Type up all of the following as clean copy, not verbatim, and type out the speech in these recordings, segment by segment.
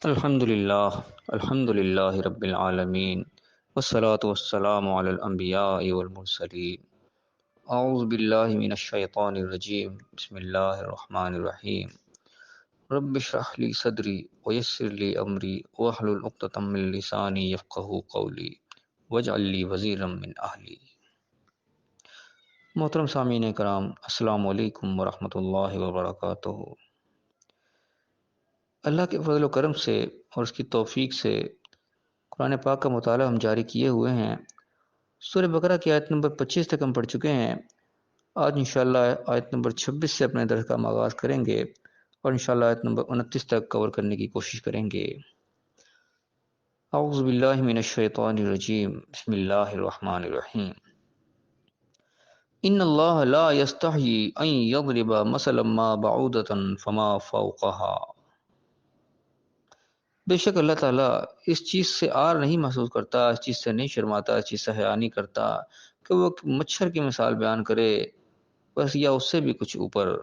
الحمد للہ رب العالمین والصلاة والسلام علی الانبیاء والمرسلین اعوذ باللہ من الشیطان الرجیم بسم اللہ الرحمن الرحیم رب اشرح لی صدری ویسر لی امری واحلل عقدۃ من لسانی یفقہوا قولی واجعل لی وزیرا من اہلی۔ محترم سامعین کرام، السلام علیکم ورحمۃ اللہ وبرکاتہ۔ اللہ کے فضل و کرم سے اور اس کی توفیق سے قرآن پاک کا مطالعہ ہم جاری کیے ہوئے ہیں۔ سورہ بقرہ کی آیت نمبر 25 تک ہم پڑھ چکے ہیں۔ آج انشاءاللہ آیت نمبر 26 سے اپنے درس کا آغاز کریں گے اور انشاءاللہ آیت نمبر 29 تک کور کرنے کی کوشش کریں گے۔ اعوذ باللہ من الشیطان الرجیم، بسم اللہ الرحمن الرحیم۔ ان اللہ لا یستحیی ان یضرب مثلا ما بعودۃ فما فوقها۔ بے شک اللہ تعالیٰ اس چیز سے عار نہیں محسوس کرتا، اس چیز سے نہیں شرماتا، اس چیز سے حیا نہیں کرتا کہ وہ مچھر کی مثال بیان کرے بس یا اس سے بھی کچھ اوپر۔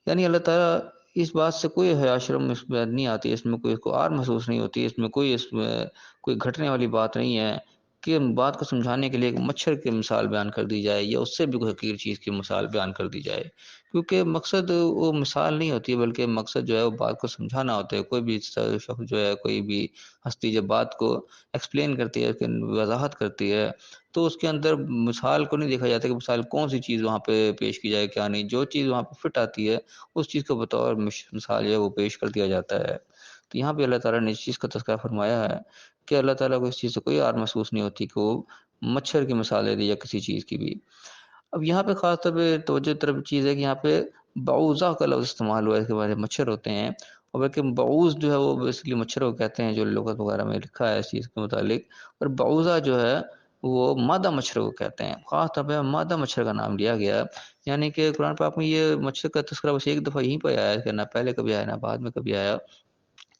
یعنی اللہ تعالیٰ اس بات سے کوئی حیا شرم اس میں نہیں آتی، اس میں کوئی اس کو عار محسوس نہیں ہوتی، اس میں کوئی گھٹنے والی بات نہیں ہے کہ بات کو سمجھانے کے لیے ایک مچھر کی مثال بیان کر دی جائے یا اس سے بھی کوئی حقیر چیز کی مثال بیان کر دی جائے، کیونکہ مقصد وہ مثال نہیں ہوتی بلکہ مقصد جو ہے وہ بات کو سمجھانا ہوتا ہے۔ کوئی بھی شخص جو ہے، کوئی بھی ہستی جب بات کو ایکسپلین کرتی ہے، وضاحت کرتی ہے، تو اس کے اندر مثال کو نہیں دیکھا جاتا کہ مثال کون سی چیز وہاں پہ پیش کی جائے کیا نہیں، جو چیز وہاں پہ فٹ آتی ہے اس چیز کو بطور مثال جو ہے وہ پیش کر دیا جاتا ہے۔ تو یہاں پہ اللہ تعالیٰ نے اس چیز کا تذکرہ فرمایا ہے کہ اللہ تعالیٰ کو اس چیز سے کوئی عار محسوس نہیں ہوتی کہ وہ مچھر کی مثال دے دے یا کسی چیز کی بھی۔ اب یہاں پہ خاص طور پہ توجہ طرف چیز ہے کہ یہاں پہ بعوضہ کا لفظ استعمال ہوا ہے، اس کے بعد مچھر ہوتے ہیں، اور بلکہ بعوض جو ہے وہ بیسیکلی مچھر کو کہتے ہیں جو لغت وغیرہ میں لکھا ہے اس چیز کے متعلق، اور بعوضہ جو ہے وہ مادہ مچھر کو کہتے ہیں۔ خاص طور پہ مادہ مچھر کا نام لیا گیا، یعنی کہ قرآن پاک میں یہ مچھر کا تذکرہ بس ایک دفعہ یہیں پہ آیا ہے کہ نہ پہلے کبھی آیا نہ بعد میں کبھی آیا۔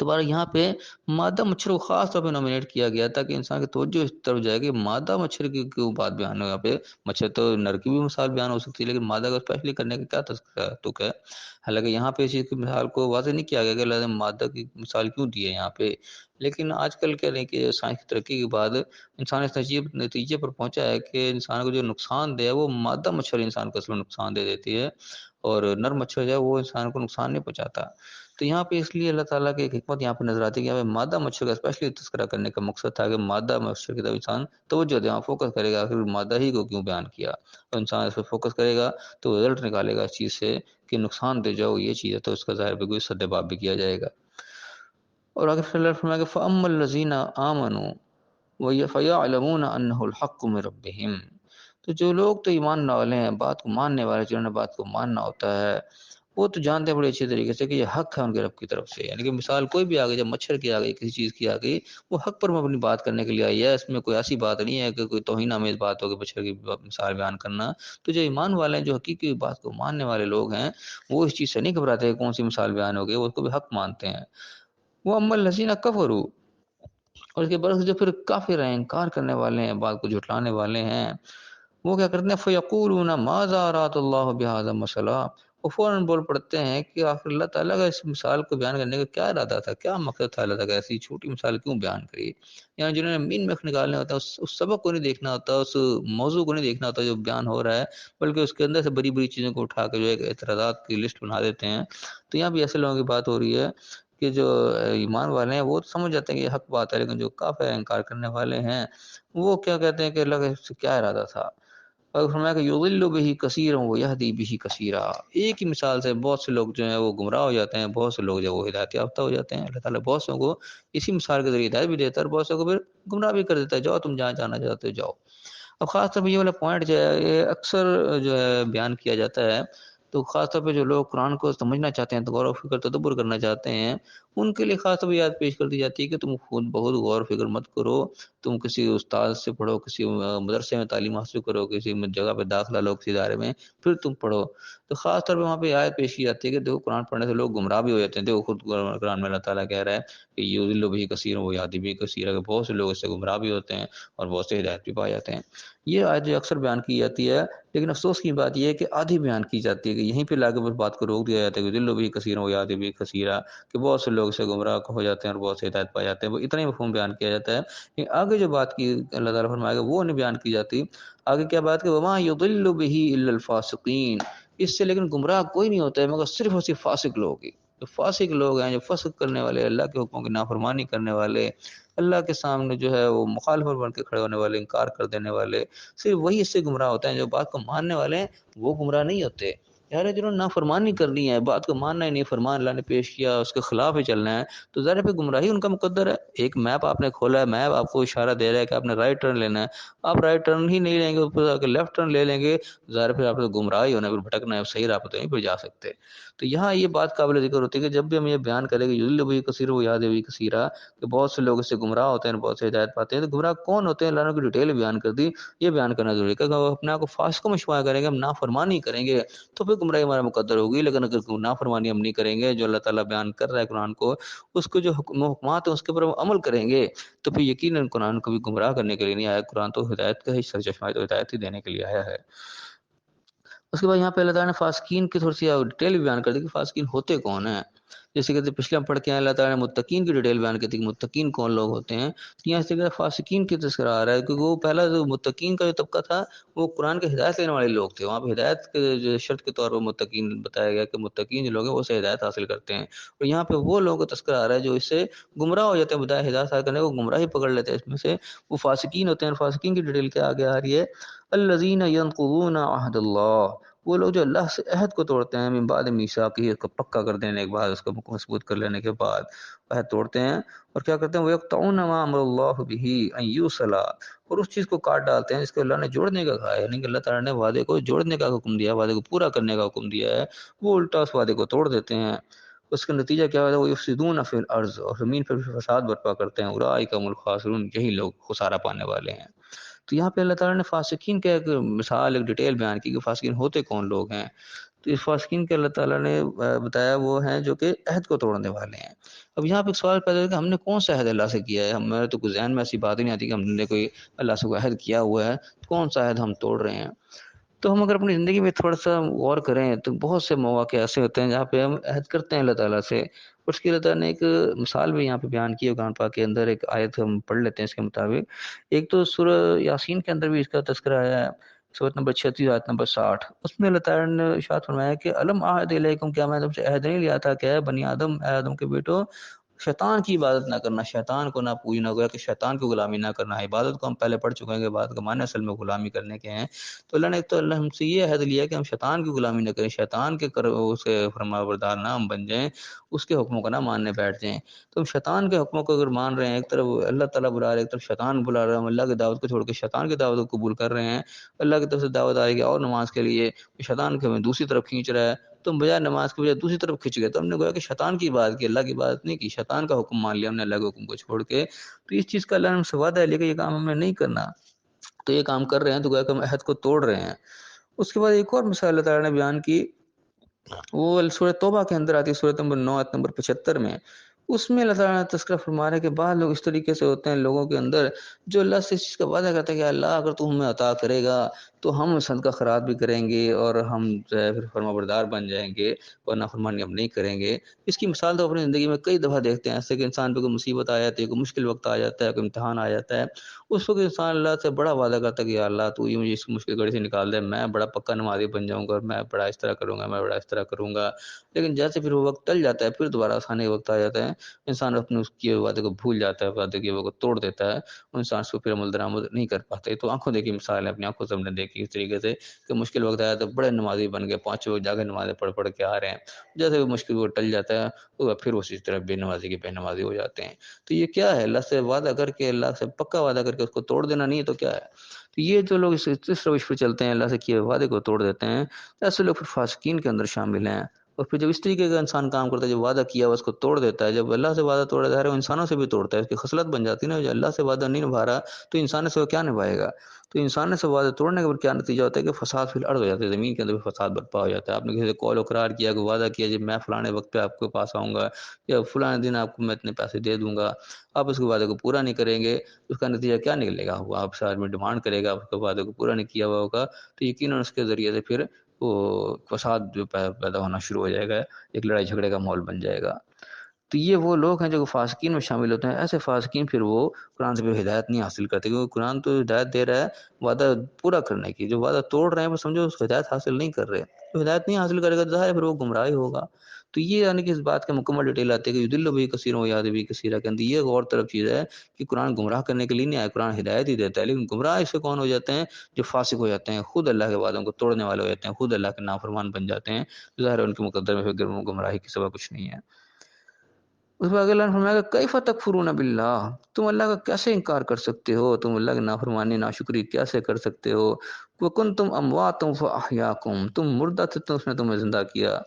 دوبارہ یہاں پہ مادہ مچھر کو خاص طور پہ نومینیٹ کیا گیا تاکہ انسان کی توجہ اس طرف جائے کہ مادہ مچھر کی کیوں بات بیان ہو یہاں پہ۔ مچھر تو نر کی بھی مثال بیان ہو سکتی ہے لیکن مادہ کو اسپیشلی کرنے کا کیا تذکرہ تک ہے؟ حالانکہ یہاں پہ اس چیز کی مثال کو واضح نہیں کیا گیا کہ اللہ نے مادہ کی مثال کیوں دی ہے یہاں پہ، لیکن آج کل کیا ہے کہ سائنس کی ترقی کے بعد انسان اس نتیجے پر پہنچا ہے کہ انسان کو جو نقصان دے ہے وہ مادہ مچھر انسان کو اصل میں نقصان دے دیتی ہے، اور نر مچھر جو ہے وہ انسان کو نقصان نہیں پہنچاتا۔ تو یہاں پہ اس لیے اللہ تعالیٰ کی ایک حکمت یہاں پہ نظر آتی ہے کہ یہاں پہ مادہ مچھر کا اسپیشلی تذکرہ کرنے کا مقصد تھا کہ مادہ مچھر کی طرف انسان توجہ دے، فوکس کرے گا آخر مادہ ہی کو کیوں بیان کیا، اور انسان اس پہ فوکس کرے گا تو رزلٹ نکالے گا اس چیز سے کہ نقصان دے جاؤ یہ چیز ہے تو اس کا ظاہر پہ کوئی سد باب بھی کیا جائے گا۔ اور آگے پھر اللہ فرمایا کہ فَأَمَّا الَّذِينَ آمَنُوا فَيَعْلَمُونَ أَنَّهُ الْحَقُّ مِنْ رَبِّهِمْ۔ تو جو لوگ تو ایمان والے ہیں، بات کو ماننے والے، جنہوں نے بات کو ماننا ہوتا ہے، وہ تو جانتے ہیں بڑے اچھے طریقے سے کہ یہ حق ہے ان کے رب کی طرف سے۔ یعنی کہ مثال کوئی بھی آ گئی، جب مچھر کی آ گئی، کسی چیز کی آ گئی، وہ حق پر مبنی بات کرنے کے لیے آئی ہے، اس میں کوئی ایسی بات نہیں ہے کہ کوئی توہین آمیز بات ہو کہ مچھر کی مثال بیان کرنا۔ تو جو ایمان والے ہیں، جو حقیقی بات کو ماننے والے لوگ ہیں، وہ اس چیز سے نہیں گھبراتے کہ کون سی مثال بیان ہو گئی، وہ اس کو بھی حق مانتے ہیں۔ وہ اما الذین کفروا، اور اس کے برعکس جو پھر کافر ہیں، انکار کرنے والے ہیں، بات کو جھٹلانے والے ہیں، وہ کیا کرتے ہیں فیقولون ماذا اراد اللہ بہذا مثلا، وہ فوراً بول پڑتے ہیں کہ آخر اللہ تعالیٰ کا اس مثال کو بیان کرنے کا کیا ارادہ تھا، کیا مقصد تھا اللہ تعالیٰ کا ایسی چھوٹی مثال کیوں بیان کری۔ یعنی جنہوں نے مین میخ نکالنے ہوتا ہے، اس سبق کو نہیں دیکھنا ہوتا، اس موضوع کو نہیں دیکھنا ہوتا جو بیان ہو رہا ہے، بلکہ اس کے اندر سے بڑی بڑی چیزوں کو اٹھا کے جو ہے اعتراضات کی لسٹ بنا دیتے ہیں۔ تو یہاں بھی ایسے لوگوں کی بات ہو رہی ہے کہ جو ایمان والے ہیں وہ سمجھ جاتے ہیں کہ یہ حق بات ہے، لیکن جو کافر انکار کرنے والے ہیں وہ کیا کہتے ہیں کہ اللہ کا اس سے کیا ارادہ تھا۔ اور فرمایا کہ یضل بہ کثیرا ویہدی بہ کثیرا، ایک ہی مثال سے بہت سے لوگ جو ہیں وہ گمراہ ہو جاتے ہیں، بہت سے لوگ جو وہ ہدایت یافتہ ہو جاتے ہیں۔ اللہ تعالیٰ بہت سے کو اسی مثال کے ذریعے ہدایت بھی دیتا ہے اور بہت سے کو پھر گمراہ بھی کر دیتا ہے، جاؤ تم جہاں جانا چاہتے ہو جاؤ۔ اب خاص طور پہ یہ والا پوائنٹ جو ہے یہ اکثر جو ہے بیان کیا جاتا ہے، تو خاص طور پہ جو لوگ قرآن کو سمجھنا چاہتے ہیں، تو غور و فکر تدبر کرنا چاہتے ہیں، ان کے لیے خاص طور پہ یاد پیش کر دی جاتی ہے کہ تم خود بہت غور و فکر مت کرو، تم کسی استاد سے پڑھو، کسی مدرسے میں تعلیم حاصل کرو، کسی جگہ پہ داخلہ لو، کسی ادارے میں، پھر تم پڑھو۔ تو خاص طور پہ وہاں پہ آیت پیش کی جاتی ہے کہ دیکھو قرآن پڑھنے سے لوگ گمراہ بھی ہو جاتے ہیں۔ دیکھو خود قرآن میں اللہ تعالیٰ کہہ رہا ہے کہ یضل بہ کثیر ویہدی بہ کثیر، کہ بہت سے لوگ اس سے گمراہ بھی ہوتے ہیں اور بہت سے ہدایت بھی پا جاتے ہیں۔ یہ آیت جو اکثر بیان کی جاتی ہے، لیکن افسوس کی بات یہ ہے کہ آدھی بیان کی جاتی ہے کہ یہیں پہ لا کے بس بات کو روک دیا جاتا ہے کہ دل بھی کثیر و یاد بھی کثیرہ، کہ بہت سے لوگ سے گمراہ ہو جاتے ہیں اور بہت سے ہدایت پا جاتے ہیں، وہ اتنا ہی مفہوم بیان کیا جاتا ہے، لیکن آگے جو بات کی اللہ تعالیٰ فرمائے گا وہ نہیں بیان کی جاتی۔ آگے کیا بات کہ وما یضل به الا الفاسقین، اس سے لیکن گمراہ کوئی نہیں ہوتا ہے مگر صرف اور صرف فاسق لوگ ہی۔ جو فاسق لوگ ہیں، جو فسق کرنے والے، اللہ کے حکموں کی نافرمانی کرنے والے، اللہ کے سامنے جو ہے وہ مخالف بن کے کھڑے ہونے والے، انکار کر دینے والے، صرف وہی اس سے گمراہ ہوتے ہیں۔ جو بات کو ماننے والے ہیں وہ گمراہ نہیں ہوتے۔ یار جنہوں نے نافرمانی کرنی ہے، بات کو ماننا ہی نہیں، فرمان اللہ نے پیش کیا اس کے خلاف ہی چلنا ہے، تو ظاہر پہ گمراہی ان کا مقدر ہے۔ ایک میپ آپ نے کھولا ہے، میپ آپ کو اشارہ دے رہا ہے کہ آپ نے رائٹ ٹرن لینا ہے، آپ رائٹ ٹرن ہی نہیں لیں گے، اوپر آ کے لیفٹ ٹرن لے لیں گے، ظاہر پہ آپ کو گمراہ ہی ہونا ہے، پھر بھٹکنا ہے، صحیح راہ پہ تو نہیں پہ جا سکتے۔ تو یہاں یہ بات قابل ذکر ہوتی ہے کہ جب بھی ہم یہ بیان کریں کہ یضل بھی کثیر و یہد بھی کثیرہ، کہ بہت سے لوگ اس سے گمراہ ہوتے ہیں، بہت سے ہدایت پاتے ہیں، تو گمراہ کون ہوتے ہیں؟ اللہ نے کی ڈیٹیل بیان کر دی، یہ بیان کرنا ضروری ہے کہ اگر اپنے آپ کو فاسقوں میں شمار کریں گے، ہم نافرمانی کریں گے تو پھر گمراہی ہمارا مقدر ہوگی، لیکن اگر نافرمانی ہم نہیں کریں گے، جو اللہ تعالیٰ بیان کر رہا ہے قرآن کو، اس کو جو حکمات ہیں اس کے اوپر ہم عمل کریں گے، تو پھر یقیناً قرآن کو بھی گمراہ کرنے کے لیے نہیں آیا، قرآن تو ہدایت کا ہی سرچشمہ ہے، تو ہدایت ہی دینے کے لیے آیا ہے۔ اس کے بعد یہاں پہ اللہ تعالیٰ نے فاسقین کی تھوڑی سی ڈیٹیل بھی بیان کر دی کہ فاسقین ہوتے کون ہیں۔ جیسے کہ پچھلے ہم پڑھ کے ہیں، اللہ تعالیٰ نے متقین کی ڈیٹیل بیان کی تھی کہ متقین کون لوگ ہوتے ہیں، تو یہاں سے فاسقین کی تذکرہ آ رہا ہے، کیونکہ وہ پہلا جو متقین کا جو طبقہ تھا وہ قرآن کے ہدایت لینے والے لوگ تھے، وہاں پہ ہدایت کے جو شرط کے طور پر متقین بتایا گیا کہ متقین جو لوگ ہیں وہ سے ہدایت حاصل کرتے ہیں، اور یہاں پہ وہ لوگوں کا تذکرہ آ رہا ہے جو اس سے گمراہ ہو جاتے ہیں، بتایا ہدایت حاصل کرنے کو گمراہی پکڑ لیتے ہیں، اس میں سے وہ فاسقین ہوتے ہیں۔ اور فاسقین کی ڈیٹیل کیا آگے آ رہی ہے، الذین ینقضون عہد اللہ، وہ لوگ جو اللہ سے عہد کو توڑتے ہیں، من بعد میثاقہ، اس کو پکا کر دینے کے بعد، اس کو مضبوط کر لینے کے بعد عہد توڑتے ہیں، اور کیا کرتے ہیں، وَيَقْطَعُونَ مَا أَمَرَ اللَّهُ بِهِ أَن يُوصَلَ، اور اس چیز کو کاٹ ڈالتے ہیں جس کو اللہ نے جوڑنے کا کہا ہے، یعنی کہ اللہ تعالیٰ نے وعدے کو جوڑنے کا حکم دیا، وعدے کو پورا کرنے کا حکم دیا ہے، وہ الٹا اس وعدے کو توڑ دیتے ہیں۔ اس کا نتیجہ کیا ہوتا ہے، وہ یفسدون فی الارض، اور زمین پر فساد برپا کرتے ہیں، اولئک هم الخاسرون، یہی لوگ خسارہ پانے والے ہیں۔ تو یہاں پہ اللہ تعالیٰ نے فاسقین کا ایک مثال، ایک ڈیٹیل بیان کی کہ فاسقین ہوتے کون لوگ ہیں۔ تو اس فاسقین کے اللہ تعالیٰ نے بتایا وہ ہیں جو کہ عہد کو توڑنے والے ہیں۔ اب یہاں پہ ایک سوال پیدا ہے کہ ہم نے کون سا عہد اللہ سے کیا ہے، ہمارے تو کوئی ذہن میں ایسی بات ہی نہیں آتی کہ ہم نے کوئی اللہ سے کوئی عہد کیا ہوا ہے، کون سا عہد ہم توڑ رہے ہیں۔ تو ہم اگر اپنی زندگی میں تھوڑا سا غور کریں تو بہت سے مواقع ایسے ہوتے ہیں جہاں پہ ہم عہد کرتے ہیں اللہ تعالیٰ سے، اس کی اللہ تعالیٰ نے ایک مثال بھی یہاں پہ بیان کی ہے قرآن پاک کے اندر، ایک آیت ہم پڑھ لیتے ہیں اس کے مطابق۔ ایک تو سورہ یاسین کے اندر بھی اس کا تذکرہ آیا ہے، سورۃ نمبر 36 آیت نمبر 60، اس میں اللہ تعالیٰ نے ارشاد فرمایا کہ الم عہد الیکم، کیا میں تم سے عہد نہیں لیا تھا کہ اے بنی آدم، اے آدم کے بیٹو، شیطان کی عبادت نہ کرنا، شیطان کو نہ پوجنا، گویا کہ شیطان کو غلامی نہ کرنا ہے۔ عبادت کو ہم پہلے پڑھ چکے ہیں کہ عبادت کا معنی اصل میں غلامی کرنے کے ہیں، تو اللہ نے تو اللہ ہم سے یہ عہد لیا کہ ہم شیطان کی غلامی نہ کریں، شیطان کے اسے فرما بردار نہ ہم بن جائیں، اس کے حکموں کو نہ ماننے بیٹھ جائیں۔ تو ہم شیطان کے حکموں کو اگر مان رہے ہیں، ایک طرف اللہ تعالیٰ بلا رہے ہیں، ایک طرف شیطان بلا رہے ہیں، ہم اللہ کی دعوت کو چھوڑ کے شیطان کی دعوت کو قبول کر رہے ہیں، اللہ کی طرف سے دعوت آئے گی اور نماز کے لیے، شیطان کے ہمیں دوسری طرف کھینچ رہا ہے، تم بجائے نماز کے بجائے دوسری طرف کھینچ گئے، تو ہم نے گویا کہ شیطان کی بات کی، اللہ کی بات نہیں کی، شیطان کا حکم مان لیا ہم نے اللہ کے حکم کو چھوڑ کے۔ تو اس چیز کا اللہ نے ہم سے وعدہ ہے لیکن یہ کام ہمیں نہیں کرنا، تو یہ کام کر رہے ہیں تو گویا کہ ہم عہد کو توڑ رہے ہیں۔ اس کے بعد ایک اور مثال اللہ تعالیٰ نے بیان کی، وہ سورہ توبہ کے اندر آتی ہے، سورہ نمبر 9 آیت نمبر 75 میں، اس میں اللہ تعالیٰ نے تذکرہ فرما رہا ہے کہ بعض لوگ اس طریقے سے ہوتے ہیں لوگوں کے اندر جو اللہ سے اس چیز کا وعدہ کرتے ہیں کہ اللہ اگر تو ہمیں عطا کرے گا تو ہم صدقہ خیرات بھی کریں گے اور ہم جو ہے پھر فرما بردار بن جائیں گے اور نافرمانی ہم نہیں کریں گے۔ اس کی مثال تو اپنی زندگی میں کئی دفعہ دیکھتے ہیں، ایسے کہ انسان پہ کوئی مصیبت آ جاتی ہے، کوئی مشکل وقت آ جاتا ہے، کوئی امتحان آ جاتا ہے، اس وقت انسان اللہ سے بڑا وعدہ کرتا ہے کہ یا اللہ تو یہ مجھے اس مشکل گھڑی سے نکال دے، میں بڑا پکا نمازی بن جاؤں گا اور میں بڑا اس طرح کروں گا، میں بڑا اس طرح کروں گا۔ لیکن جیسے پھر وہ وقت ٹل جاتا ہے، پھر دوبارہ آسانی کا وقت آ جاتا ہے، انسان اپنے اس کیے وعدے کو بھول جاتا ہے، وعدے کیے کو توڑ دیتا ہے، انسان اس کو پھر عمل درآمد نہیں کر پاتے۔ تو آنکھوں دیکھی مثال ہے، اپنی آنکھوں سے ہم نے دیکھی اس طریقے سے کہ مشکل وقت آیا تو بڑے نمازی بن گئے، 5 وقت جا کے نمازیں پڑھ پڑھ کے آ رہے ہیں، جیسے وہ مشکل وقت ٹل جاتا ہے تو پھر اسی طرح بے نمازی کے بے نمازی ہو جاتے ہیں۔ تو یہ کیا ہے، اللہ سے وعدہ کر کے، اللہ سے پکا وعدہ کر کے اس کو توڑ دینا نہیں ہے تو کیا ہے؟ تو یہ جو لوگ اس روش پہ چلتے ہیں، اللہ سے کیے وعدے کو توڑ دیتے ہیں، ایسے لوگ پھر فاسقین کے اندر شامل ہیں۔ اور پھر جب اس طریقے کا انسان کام کرتا ہے، جب وعدہ کیا ہوا اس کو توڑ دیتا ہے، جب اللہ سے وعدہ توڑ دیتا ہے وہ انسانوں سے بھی توڑتا ہے، اس کی خصلت بن جاتی ہے نا، جو اللہ سے وعدہ نہیں نبھا رہا تو انسان سے وہ کیا نبھائے گا؟ تو انسان سے وعدہ توڑنے کے بعد کیا نتیجہ ہوتا ہے کہ فساد فی الارض ہو جاتا ہے، زمین کے اندر بھی فساد برپا ہو جاتا ہے۔ آپ نے کسی سے قول و قرار کیا کہ وعدہ کیا جب میں فلانے وقت پہ آپ کے پاس آؤں گا یا فلانے دن آپ کو میں اتنے پیسے دے دوں گا، آپ اس کے وعدے کو پورا نہیں کریں گے، اس کا نتیجہ کیا نکلے گا؟ وہ آپ سے آدمی ڈیمانڈ کرے گا، اس کے وعدے کو پورا نہیں کیا ہوا ہوگا تو یقیناً اس کے ذریعے سے پھر وہ فساد جو پیدا ہونا شروع ہو جائے گا، ایک لڑائی جھگڑے کا ماحول بن جائے گا۔ تو یہ وہ لوگ ہیں جو فاسقین میں شامل ہوتے ہیں۔ ایسے فاسقین پھر وہ قرآن سے بھی ہدایت نہیں حاصل کرتے، کیونکہ قرآن تو ہدایت دے رہا ہے وعدہ پورا کرنے کی، جو وعدہ توڑ رہے ہیں وہ سمجھو اس کو ہدایت حاصل نہیں کر رہے، تو ہدایت نہیں حاصل کرے گا تو ظاہر ہے پھر وہ گمراہی ہوگا۔ تو یہ یعنی کہ اس بات کا مکمل ڈیٹیل آتی ہے کہ یضل بھی کثیر و یہدی بھی کثیر کے اندر یہ غور طرف چیز ہے کہ قرآن گمراہ کرنے کے لیے نہیں آیا، قرآن ہدایت ہی دیتا ہے، لیکن گمراہ اس سے کون ہو جاتے ہیں؟ جو فاسق ہو جاتے ہیں، خود اللہ کے وعدوں کو توڑنے والے ہو جاتے ہیں، خود اللہ کے نافرمان بن جاتے ہیں، ظاہر ہے ان کے مقدر میں پھر گمراہی کے سوا کچھ نہیں ہے۔ اس میں اللہ نے فرمایا کہ کیف تکفرون باللہ، تم اللہ کا کیسے انکار کر سکتے ہو، تم اللہ کی نافرمانی ناشکری کیسے کر سکتے ہو؟ وکنتم امواتم فاحیاکم، تم مردہ تھے تو اس نے تمہیں زندہ کیا،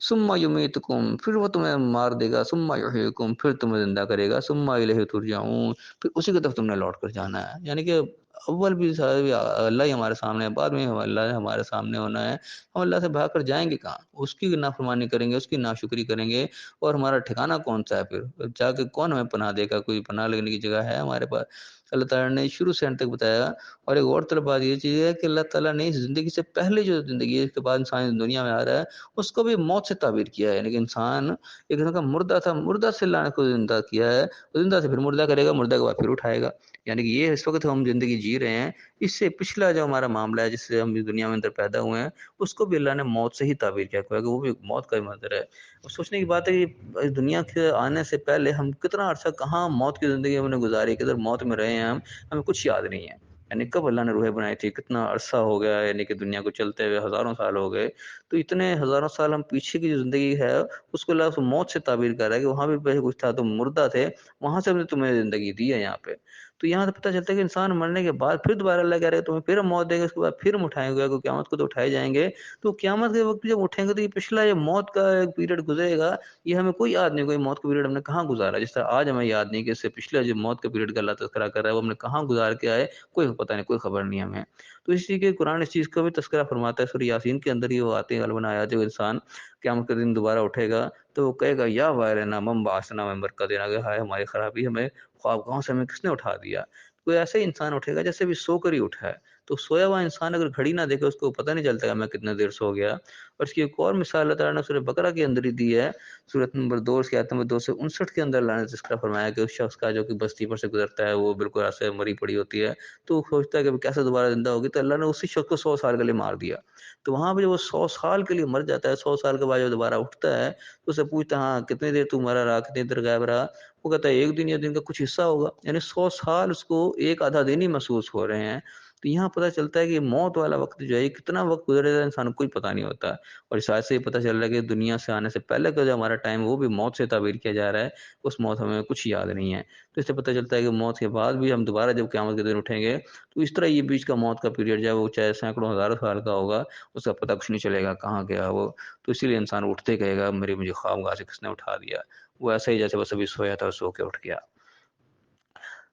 ثم یمیتکم، پھر وہ تمہیں مار دے گا، ثم یحییکم، پھر تمہیں زندہ کرے گا، ثم الیہ ترجعون، پھر اسی کی طرف تم نے لوٹ کر جانا ہے۔ یعنی کہ اول بھی اللہ ہی ہمارے سامنے ہے، بعد میں اللہ ہمارے سامنے ہونا ہے، ہم اللہ سے بھاگ کر جائیں گے کہاں؟ اس کی نافرمانی کریں گے، اس کی ناشکری کریں گے، اور ہمارا ٹھکانہ کون سا ہے؟ پھر جا کے کون ہمیں پناہ دے گا؟ کوئی پناہ لینے کی جگہ ہے ہمارے پاس؟ اللہ تعالیٰ نے شروع سے انت تک بتایا۔ اور ایک اور طرف بات یہ چیز ہے کہ اللہ تعالیٰ نے اس زندگی سے پہلے جو زندگی ہے، اس کے بعد انسان دنیا میں آ رہا ہے، اس کو بھی موت سے تعبیر کیا ہے، یعنی کہ انسان ایک قسم کا مردہ تھا، مردہ سے اللہ نے کو زندہ کیا ہے، زندہ سے پھر مردہ کرے گا، مردہ کے بعد پھر اٹھائے گا۔ یعنی کہ یہ اس وقت ہم زندگی جی رہے ہیں، اس سے پچھلا جو ہمارا معاملہ ہے جس سے ہم اس دنیا میں اندر پیدا ہوئے ہیں، اس کو بھی اللہ نے موت سے ہی تعبیر کیا کہ وہ بھی موت کا ہی منظر ہے۔ سوچنے کی بات ہے کہ اس دنیا کے آنے سے پہلے ہم کتنا عرصہ کہاں موت کی زندگی ہم نے گزاری، کدھر موت میں رہے ہیں ہمیں کچھ یاد نہیں ہے۔ یعنی کب اللہ نے روحیں بنائی تھی، کتنا عرصہ ہو گیا، یعنی کہ دنیا کو چلتے ہوئے ہزاروں سال ہو گئے، تو اتنے ہزاروں سال ہم پیچھے کی جو زندگی ہے اس کو اللہ موت سے تعبیر کر رہا ہے کہ وہاں بھی پہلے کچھ تھا، تم مردہ تھے، وہاں سے ہم نے تمہیں زندگی دی ہے یہاں پہ۔ تو یہاں سے پتہ چلتا ہے کہ انسان مرنے کے بعد پھر دوبارہ اللہ کہہ رہے تمہیں پھر ہم موت دیں گے، اس کے بعد پھر ہم اٹھائیں گے، کہ قیامت کو تو اٹھائے جائیں گے۔ تو قیامت کے وقت جب اٹھیں گے تو یہ پچھلا یہ موت کا ایک پیریڈ گزرے گا، یہ ہمیں کوئی یاد نہیں، کوئی موت کا پیریڈ ہم نے کہاں گزارا، جس طرح آج ہمیں یاد نہیں کہ اس سے پچھلا جو موت کا پیریڈ کا اللہ تذکرہ کر رہا ہے وہ ہم نے کہاں گزار کے آئے، کوئی پتہ نہیں، کوئی خبر نہیں ہمیں۔ تو اسی کے قرآن اس چیز کا بھی تذکرہ فرماتا ہے، سورہ یاسین کے اندر ہی وہ آتے ہیں غالباً آیات، جو انسان قیامت کے دن دوبارہ اٹھے گا تو وہ کہے گا یا ویلنا من بعثنا من مرقدنا، کہ ہائے ہماری خرابی، ہمیں خوابگاہوں سے ہمیں کس نے اٹھا دیا۔ کوئی ایسا ہی انسان اٹھے گا جیسے بھی سو کر ہی اٹھا ہے، تو سویا ہوا انسان اگر گھڑی نہ دیکھے اس کو پتہ نہیں چلتا کہ میں کتنے دیر سو گیا۔ اور اس کی ایک اور مثال اللہ تعالیٰ نے سورہ بقرہ کے اندر ہی دی ہے، سورۃ نمبر 2 کی آیت نمبر 259 کے اندر اللہ نے ذکر فرمایا کہ اس شخص کا جو کہ بستی پر سے گزرتا ہے، وہ بالکل ایسے مری پڑی ہوتی ہے، تو وہ سوچتا ہے کہ کیسے دوبارہ زندہ ہوگی، تو اللہ نے اسی شخص کو 100 سال کے لیے مار دیا۔ تو وہاں پہ جب وہ 100 سال کے لیے مر جاتا ہے، 100 سال کے بعد جب دوبارہ اٹھتا ہے تو اسے پوچھتا ہے ہاں کتنی دیر تو مرا رہا، کتنی دیر غائب رہا؟ وہ کہتا ہے ایک دن یا دن کا کچھ حصہ ہوگا، یعنی 100 سال اس کو ایک آدھا دن ہی محسوس ہو رہے ہیں۔ تو یہاں پتہ چلتا ہے کہ موت والا وقت جو ہے کتنا وقت گزرے گا انسان کو کوئی پتہ نہیں ہوتا، اور اس آیت سے یہ پتہ چل رہا ہے کہ دنیا سے آنے سے پہلے کا جو ہمارا ٹائم وہ بھی موت سے تعبیر کیا جا رہا ہے، اس موت ہمیں کچھ یاد نہیں ہے۔ تو اس سے پتہ چلتا ہے کہ موت کے بعد بھی ہم دوبارہ جب قیامت کے دن اٹھیں گے تو اس طرح یہ بیچ کا موت کا پیریڈ جو ہے وہ چاہے سینکڑوں ہزاروں سال کا ہوگا، اس کا پتہ کچھ نہیں چلے گا کہاں گیا وہ۔ تو اسی لیے انسان اٹھتے کہے گا مجھے خوابگاہ سے کس نے اٹھا دیا، وہ ایسا ہی جیسے بس ابھی سویا تھا اور سو کے اٹھ گیا۔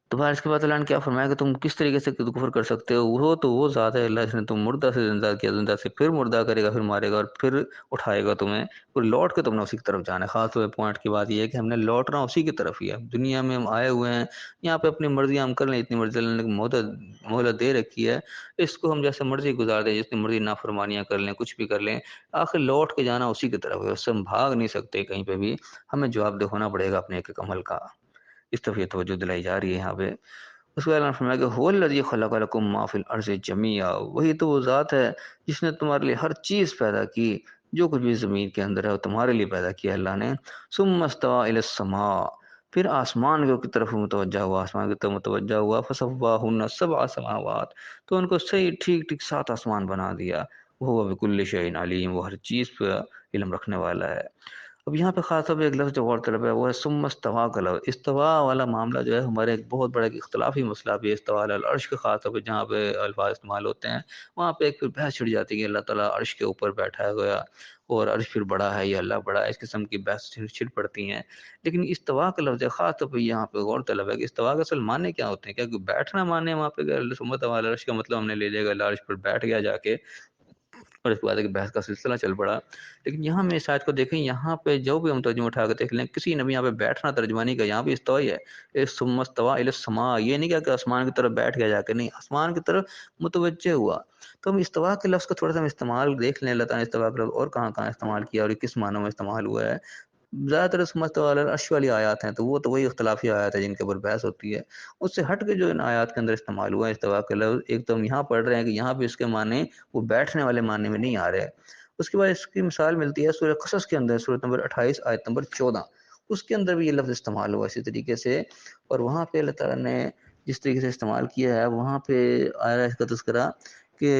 تو پھر اس کے بعد اللہ نے کیا فرمایا کہ تم کس طریقے سے کفر کر سکتے ہو؟ وہ تو وہ ذات ہے اللہ جس نے تم مردہ سے زندہ کیا، زندہ سے پھر مردہ کرے گا، پھر مارے گا اور پھر اٹھائے گا تمہیں، اور لوٹ کے تم نے اسی کی طرف جانا ہے۔ خاص طور پہ پوائنٹ کی بات یہ ہے کہ ہم نے لوٹنا اسی کی طرف ہی ہے۔ دنیا میں ہم آئے ہوئے ہیں، یہاں پہ اپنی مرضی ہم کر لیں، اتنی مرضی اللہ نے مہلت دے رکھی ہے، اس کو ہم جیسے مرضی گزار دیں، جتنی مرضی نافرمانیاں کر لیں، کچھ بھی کر لیں، آخر لوٹ کے جانا اسی کی طرف ہے، اس سے ہم بھاگ نہیں سکتے کہیں پہ بھی، ہمیں جواب دہ ہونا پڑے گا اپنے ایک ایک عمل کا۔ اس طرف یہ توجہ دلائی جا رہی ہے یہاں پہ۔ اس کے بعد اللہ نے فرمایا کہ هو الذی خلق لکم ما فی الارض جمیعا، وہی تو وہ ذات ہے جس نے تمہارے لیے ہر چیز پیدا کی، جو کچھ بھی زمین کے اندر ہے وہ تمہارے لیے پیدا کیا اللہ نے۔ ثم استوى الی السماء، پھر آسمان کی طرف متوجہ ہوا، آسمان کی طرف متوجہ ہوا، فسواہن سبع سماوات، تو ان کو صحیح ٹھیک ٹھیک 7 آسمان بنا دیا۔ وہ بکل شیء علیم، وہ ہر چیز پہ علم رکھنے والا ہے۔ اب یہاں پہ خاص طور پہ ایک لفظ جو غور طلب ہے وہ ہے ثم استویٰ کا لفظ۔ استوا والا معاملہ جو ہے ہمارے ایک بہت بڑا ایک اختلافی مسئلہ بھی ہے، استوا علی العرش کے خاص طور پہ جہاں پہ الفاظ استعمال ہوتے ہیں وہاں پہ ایک پھر بحث چھڑ جاتی ہے کہ اللہ تعالیٰ عرش کے اوپر بیٹھا ہے گویا، اور عرش پھر بڑا ہے یا اللہ بڑا ہے، اس قسم کی بحث چھڑ پڑتی ہیں۔ لیکن استوا کا لفظ خاص طور پہ یہاں پہ غور طلب ہے کہ استوا کا اصل معنی کیا ہوتے ہیں؟ کیا کوئی بیٹھنا معنی ہے وہاں پہ؟ سمت والا عرش کا مطلب ہم نے لے لیا گا عرش پر بیٹھ گیا جا کے، اور اس کے بعد ایک بحث کا سلسلہ چل پڑا۔ لیکن یہاں میں اس آیت کو دیکھیں، یہاں پہ جو بھی ہم ترجمہ اٹھا کے دیکھ لیں، کسی نے بھی یہاں پہ بیٹھنا ترجمہ نہیں کیا، یہاں پہ استوا ہی ہے، ثم استوى الی السماء، یہ نہیں کہا کہ آسمان کی طرف بیٹھ گیا جا کے، نہیں، آسمان کی طرف متوجہ ہوا۔ تو ہم استوا کے لفظ کو تھوڑا سا ہم استعمال دیکھ لیں، اللہ تعالیٰ نے استوا کا لفظ اور کہاں کہاں استعمال کیا اور یہ کس معنوں میں استعمال ہوا ہے۔ زیادہ تر ثم استوى علی العرش والی آیات ہیں، تو وہ تو وہی اختلافی آیات ہے جن کے اوپر بحث ہوتی ہے۔ اس سے ہٹ کے جو ان آیات کے اندر استعمال ہوا ہے استوا کے لفظ، ایک تو ہم یہاں پڑھ رہے ہیں کہ یہاں پہ اس کے معنی وہ بیٹھنے والے معنی میں نہیں آ رہے۔ اس کے بعد اس کی مثال ملتی ہے سورہ قصص کے اندر، سورۃ نمبر 28 آیت نمبر 14، اس کے اندر بھی یہ لفظ استعمال ہوا اسی طریقے سے، اور وہاں پہ اللہ تعالیٰ نے جس طریقے سے استعمال کیا ہے وہاں پہ آیا اس کا تذکرہ کہ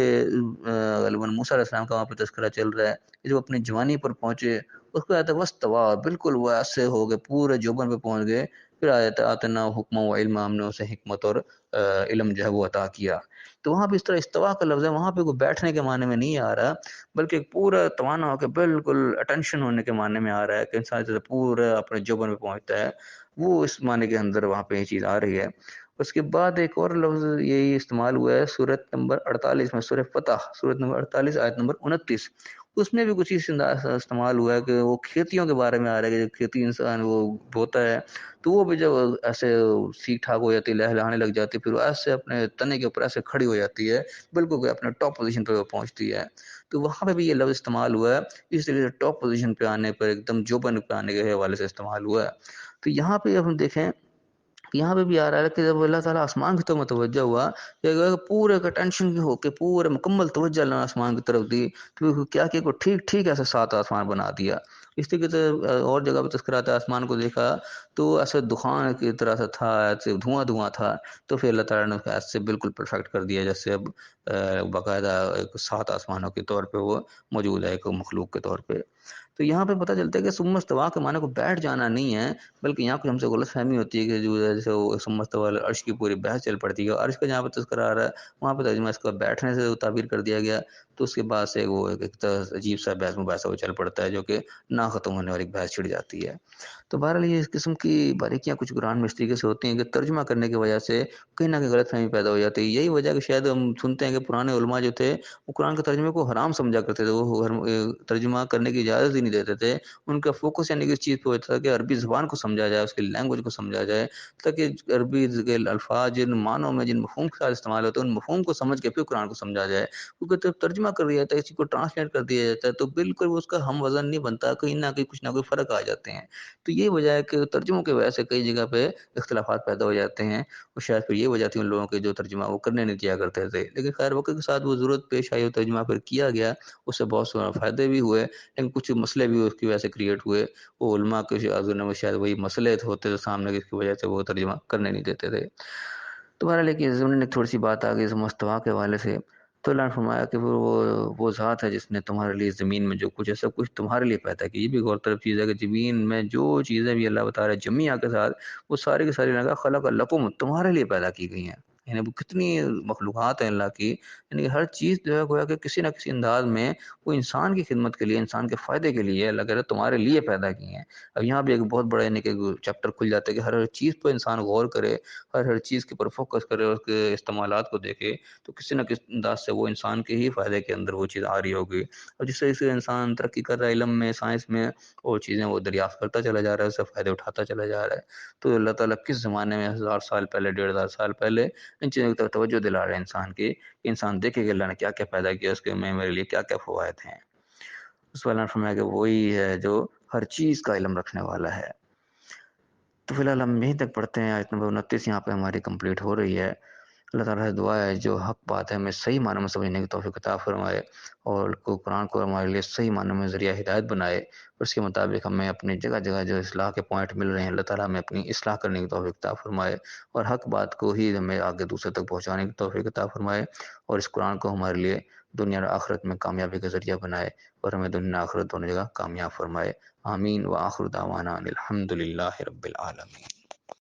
غالباً موسیٰ علیہ السلام کا وہاں پہ تذکرہ چل رہا ہے، جب اپنی جوانی پر پہنچے اس کو آتا ہے وستوا، بالکل وہ ایسے ہو گئے پورے جوبن پہ پہنچ گئے، پھر آیت آتنا حکم و علم، ہم نے اسے حکمت اور علم جو ہے وہ عطا کیا۔ تو وہاں پہ اس طرح استوا کا لفظ ہے، وہاں پہ کوئی بیٹھنے کے معنی میں نہیں آ رہا، بلکہ پورا توانا ہو کے بالکل اٹینشن ہونے کے معنی میں آ رہا ہے کہ انسان جیسے پورا اپنے جوبن میں پہنچتا ہے، وہ اس معنی کے اندر وہاں پہ یہ چیز آ رہی ہے۔ اس کے بعد ایک اور لفظ یہی استعمال ہوا ہے سورۃ نمبر 48 میں، سورہ فتح، سورۃ نمبر 48 آیت نمبر 29، اس میں بھی کچھ اس انداز استعمال ہوا ہے کہ وہ کھیتیوں کے بارے میں آ رہا ہے کہ جب کھیتی انسان وہ بوتا ہے تو وہ بھی جب ایسے سیکھ ٹھاک ہو جاتی ہے، لہلہانے لگ جاتی ہے، پھر وہ ایسے اپنے تنے کے اوپر ایسے کھڑی ہو جاتی ہے، بالکل کہ اپنے ٹاپ پوزیشن پہ وہ پہنچتی ہے۔ تو وہاں پہ بھی یہ لفظ استعمال ہوا ہے، اس طریقے سے ٹاپ پوزیشن پہ آنے پر، ایک دم جوبن پہ آنے کے حوالے سے استعمال ہوا ہے۔ تو یہاں پہ ہم دیکھیں یہاں پہ بھی آ رہا ہے کہ جب اللہ تعالیٰ آسمان کی طرف متوجہ ہوا، پورے کا ٹینشن ہو کے پورے مکمل توجہ اللہ نے آسمان کی طرف دی، تو کیا کہ ٹھیک ٹھیک ایسے 7 آسمان بنا دیا۔ اس طریقے سے اور جگہ پہ تذکرہ آتا ہے، آسمان کو دیکھا تو ایسے دخان کی طرح سے تھا، ایسے دھواں دھواں تھا، تو پھر اللہ تعالیٰ نے ایسے بالکل پرفیکٹ کر دیا جیسے اب باقاعدہ 7 آسمانوں کے طور پہ وہ موجود ہے ایک مخلوق کے طور پہ۔ تو یہاں پہ پتہ چلتا ہے کہ ثم استویٰ کے معنی کو بیٹھ جانا نہیں ہے، بلکہ یہاں پہ ہم سے غلط فہمی ہوتی ہے کہ جو جیسے وہ ثم استویٰ علی العرش کی پوری بحث چل پڑتی ہے، عرش کا جہاں پہ تذکرہ آ رہا ہے وہاں پہ ترجمہ اس کا بیٹھنے سے تعبیر کر دیا گیا، تو اس کے بعد سے وہ ایک عجیب سا بحث مباحثہ وہ چل پڑتا ہے جو کہ نہ ختم ہونے والی بحث چھڑ جاتی ہے۔ تو بہرحال یہ اس قسم کی باریکیاں کچھ قرآن میں اس طریقے سے ہوتی ہیں کہ ترجمہ کرنے کی وجہ سے کہیں نہ کہیں غلط فہمی پیدا ہو جاتی ہے۔ یہی وجہ کہ شاید ہم سنتے ہیں کہ پرانے علماء جو تھے وہ قرآن کے ترجمے کو حرام سمجھا کرتے تھے، وہ ترجمہ کرنے کی اجازت ہی نہیں دیتے تھے، ان کا فوکس یعنی کہ اس چیز پہ ہوتا تھا کہ عربی زبان کو سمجھا جائے، اس کی لینگویج کو سمجھا جائے، تاکہ عربی کے الفاظ جن معنوں میں جن مفہوم کے ساتھ استعمال ہوتے ہیں ان مفہوم کو سمجھ کے پھر قرآن کو سمجھا جائے، کیونکہ جب ترجمہ کر دیا جاتا ہے، اسی کو ٹرانسلیٹ کر دیا جاتا ہے تو بالکل اس کا ہم وزن نہیں بنتا، کہیں نہ کہیں کچھ نہ کوئی فرق آ جاتے ہیں۔ تو یہ وجہ ہے کہ ترجموں کی وجہ سے کئی جگہ پہ اختلافات پیدا ہو جاتے ہیں، اور شاید پھر یہ وجہ تھی ان لوگوں کے جو ترجمہ وہ کرنے نہیں دیا کرتے تھے، لیکن خیر وقت کے ساتھ وہ ضرورت پیش آئی اور ترجمہ پھر کیا گیا، اس سے بہت سے فائدے بھی ہوئے، لیکن کچھ مسئلے بھی اس کی وجہ سے کریٹ ہوئے، وہ علماء کے میں شاید وہی مسئلے ہوتے تھے سامنے جس کی وجہ سے وہ ترجمہ کرنے نہیں دیتے تھے۔ تمہارا لیکن ضمن نے تھوڑی سی بات آ گئی مستوا کے حوالے سے، تو اللہ نے فرمایا کہ وہ ذات ہے جس نے تمہارے لیے زمین میں جو کچھ ہے سب کچھ تمہارے لیے پیدا کی۔ یہ بھی غور طلب چیز ہے کہ زمین میں جو چیزیں بھی اللہ بتا رہا ہے جمیعہ کے ساتھ، وہ ساری کی ساری لگا خلق لکم، تمہارے لیے پیدا کی گئی ہیں۔ یعنی وہ کتنی مخلوقات ہیں اللہ کی، یعنی ہر چیز جو ہے گویا کہ کسی نہ کسی انداز میں وہ انسان کی خدمت کے لیے، انسان کے فائدے کے لیے اللہ کہہ رہا ہے تمہارے لیے پیدا کی ہیں۔ اب یہاں بھی ایک بہت بڑا یعنی کہ چیپٹر کھل جاتا ہے کہ ہر چیز پر انسان غور کرے، ہر چیز کے پر فوکس کرے، اس کے استعمالات کو دیکھے، تو کسی نہ کسی انداز سے وہ انسان کے ہی فائدے کے اندر وہ چیز آ رہی ہوگی۔ اور جس طرح سے انسان ترقی کر رہا ہے علم میں، سائنس میں، اور چیزیں وہ دریافت کرتا چلا جا رہا ہے، اس سے فائدے اٹھاتا چلا جا رہا ہے، تو اللہ تعالیٰ کس زمانے میں 1000 سال پہلے، 1500 سال پہلے ان چیزوں کی طرف توجہ دلا رہے ہیں انسان کی، کہ انسان دیکھے کہ اللہ نے کیا کیا پیدا کیا، اس کے میں میرے لیے کیا کیا فوائد ہیں۔ اس والا نے فرمایا کہ وہی ہے جو ہر چیز کا علم رکھنے والا ہے۔ تو فی الحال ہم یہیں تک پڑھتے ہیں، آیت نمبر 29 یہاں پہ ہماری کمپلیٹ ہو رہی ہے۔ اللہ تعالیٰ سے دعا ہے جو حق بات ہے ہمیں صحیح معنوں میں سمجھنے کی توفیق عطا فرمائے، اور قرآن کو ہمارے لیے صحیح معنوں میں ذریعہ ہدایت بنائے، اور اس کے مطابق ہمیں اپنی جگہ جگہ جو اصلاح کے پوائنٹ مل رہے ہیں اللہ تعالیٰ ہمیں اپنی اصلاح کرنے کی توفیق عطا فرمائے، اور حق بات کو ہی ہمیں آگے دوسرے تک پہنچانے کی توفیق عطا فرمائے، اور اس قرآن کو ہمارے لیے دنیا اور آخرت میں کامیابی کا ذریعہ بنائے، اور ہمیں دنیا آخرت دونوں جگہ کامیاب فرمائے۔ آمین، وآخر دعوانا الحمد للہ رب العالمین۔